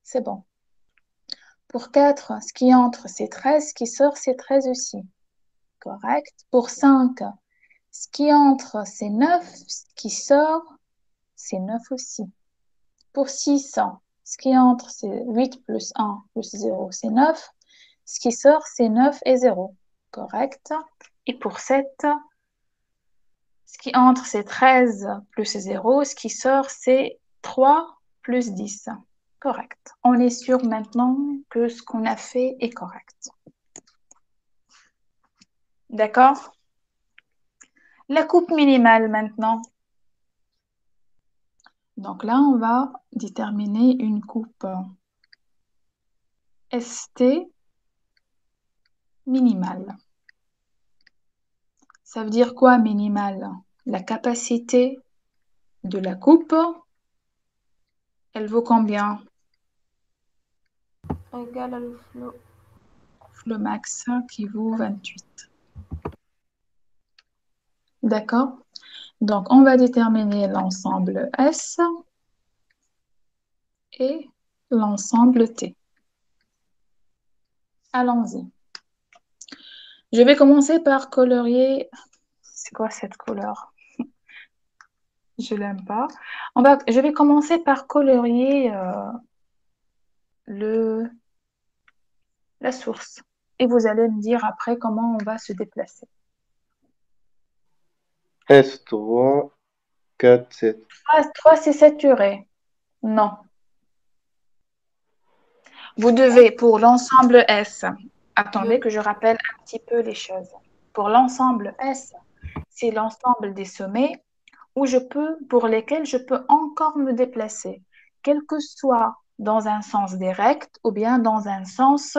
C'est bon. Pour 4, ce qui entre, c'est 13, ce qui sort, c'est 13 aussi. Correct. Pour 5, ce qui entre, c'est 9, ce qui sort, c'est 9 aussi. Pour 6, ce qui entre, c'est 8 plus 1 plus 0, c'est 9. Ce qui sort, c'est 9 et 0. Correct. Et pour 7, ce qui entre, c'est 13 plus 0. Ce qui sort, c'est 3 plus 10. Correct. On est sûr maintenant que ce qu'on a fait est correct. D'accord? La coupe minimale maintenant. Donc là, on va déterminer une coupe ST minimale. Ça veut dire quoi minimale? La capacité de la coupe, elle vaut combien? Égal à le flot. Le max qui vaut 28. D'accord? Donc, on va déterminer l'ensemble S et l'ensemble T. Allons-y. Je vais commencer par colorier. C'est quoi cette couleur? Je l'aime pas. Je vais commencer par colorier la source. Et vous allez me dire après comment on va se déplacer. S3, 4, 7. 3, c'est saturé. Non. Vous devez, pour l'ensemble S, attendez que je rappelle un petit peu les choses. Pour l'ensemble S, c'est l'ensemble des sommets pour lesquels je peux encore me déplacer, quel que soit dans un sens direct ou bien dans un sens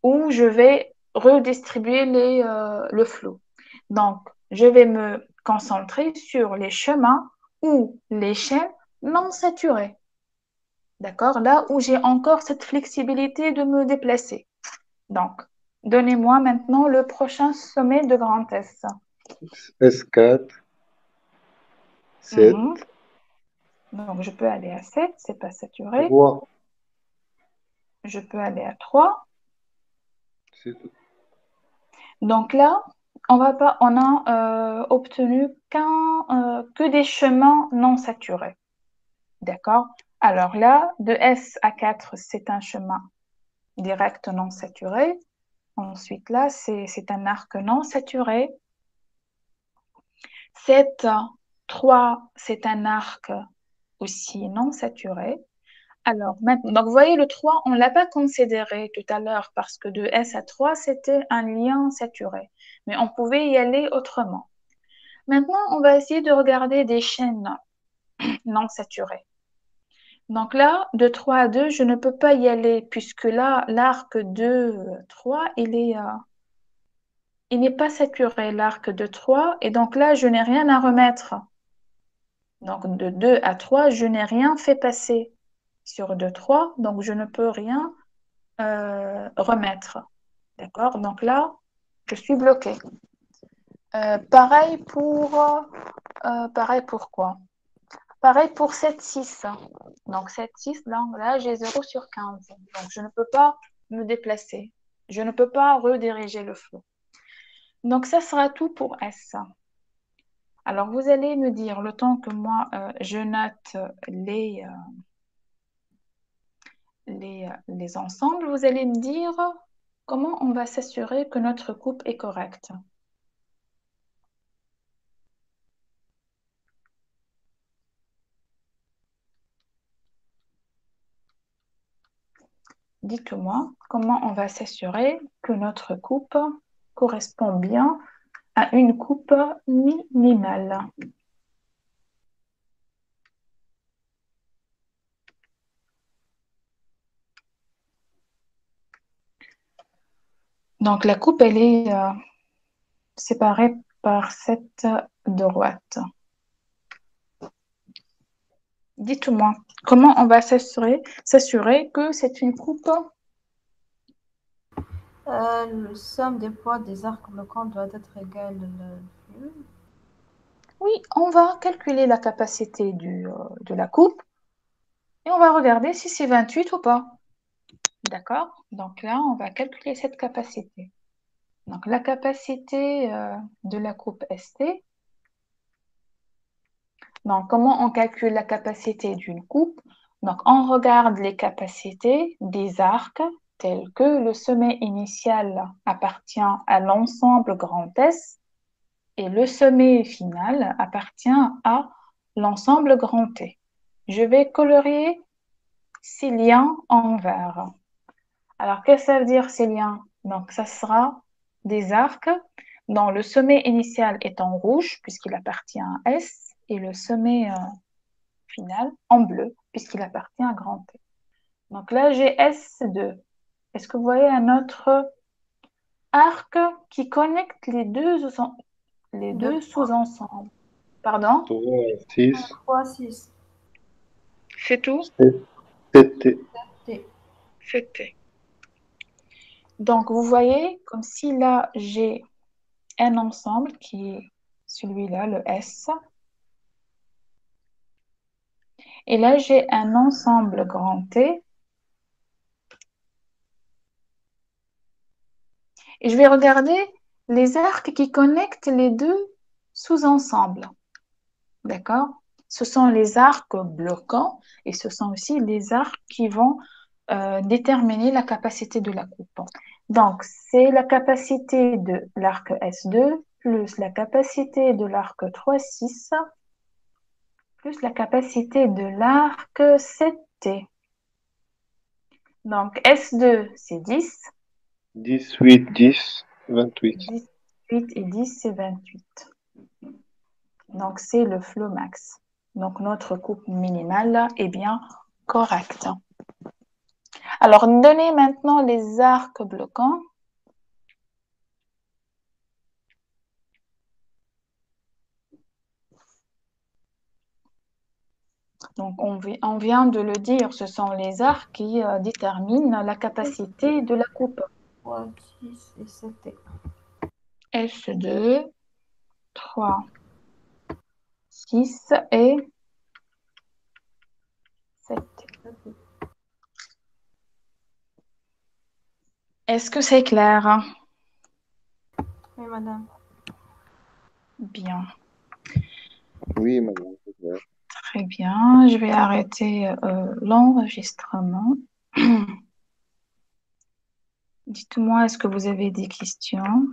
où je vais redistribuer le flot. Donc, je vais me concentrer sur les chemins ou les chaînes non saturées. D'accord? Là où j'ai encore cette flexibilité de me déplacer. Donc, donnez-moi maintenant le prochain sommet de grand S. S4, 7, Mhm. Donc, je peux aller à 7, c'est pas saturé. 3. Je peux aller à 3. C'est tout. Donc là, on a obtenu que des chemins non saturés. D'accord? Alors là, de S à 4, c'est un chemin direct non saturé. Ensuite, là, c'est un arc non saturé. 7, 3, c'est un arc aussi non saturé. Alors, maintenant, donc vous voyez, le 3, on ne l'a pas considéré tout à l'heure parce que de S à 3, c'était un lien saturé. Mais on pouvait y aller autrement. Maintenant, on va essayer de regarder des chaînes non saturées. Donc là, de 3 à 2, je ne peux pas y aller puisque là, l'arc de 3, il n'est pas saturé, l'arc de 3. Et donc là, je n'ai rien à remettre. Donc de 2 à 3, je n'ai rien fait passer sur 2, 3. Donc je ne peux rien remettre. D'accord? Donc là, je suis bloquée. Pareil pour quoi? Pareil pour 7, 6. Donc 7, 6, là j'ai 0 sur 15. Donc je ne peux pas me déplacer. Je ne peux pas rediriger le flot. Donc ça sera tout pour S. Alors vous allez me dire, le temps que moi je note les ensembles, vous allez me dire comment on va s'assurer que notre coupe est correcte. Dites-moi comment on va s'assurer que notre coupe correspond bien à une coupe minimale. Donc la coupe, elle est séparée par cette droite. Dites-moi, comment on va s'assurer que c'est une coupe? Le somme des poids des arcs bloquants doit être égal au flux. Oui, on va calculer la capacité de la coupe et on va regarder si c'est 28 ou pas. D'accord? Donc là, on va calculer cette capacité. Donc la capacité de la coupe ST. Donc comment on calcule la capacité d'une coupe? Donc on regarde les capacités des arcs tels que le sommet initial appartient à l'ensemble grand S et le sommet final appartient à l'ensemble grand T. Je vais colorier ces liens en vert. Alors, qu'est-ce que ça veut dire ces liens? Donc, ça sera des arcs dont le sommet initial est en rouge puisqu'il appartient à S et le sommet final en bleu puisqu'il appartient à grand T. Donc là, j'ai S2. Est-ce que vous voyez un autre arc qui connecte les deux sous-ensembles? Pardon? 3, 6, 3, 6. C'est tout? 7, T. C'était. Donc, vous voyez, comme si là, j'ai un ensemble qui est celui-là, le S. Et là, j'ai un ensemble grand T. Et je vais regarder les arcs qui connectent les deux sous-ensembles. D'accord? Ce sont les arcs bloquants et ce sont aussi les arcs qui vont déterminer la capacité de la coupe. Donc, c'est la capacité de l'arc S2 plus la capacité de l'arc 3-6 plus la capacité de l'arc 7T. Donc, S2, c'est 10. 18, 10, 28. 18 et 10, c'est 28. Donc, c'est le flow max. Donc, notre coupe minimale est bien correcte. Alors, donnez maintenant les arcs bloquants. Donc, on vient de le dire, ce sont les arcs qui déterminent la capacité de la coupe. 3, 6 et 7. S2, 3, 6 et 7. Est-ce que c'est clair? Oui, madame. Bien, Oui, madame, c'est clair. très bien. Je vais arrêter l'enregistrement. Dites-moi, est-ce que vous avez des questions?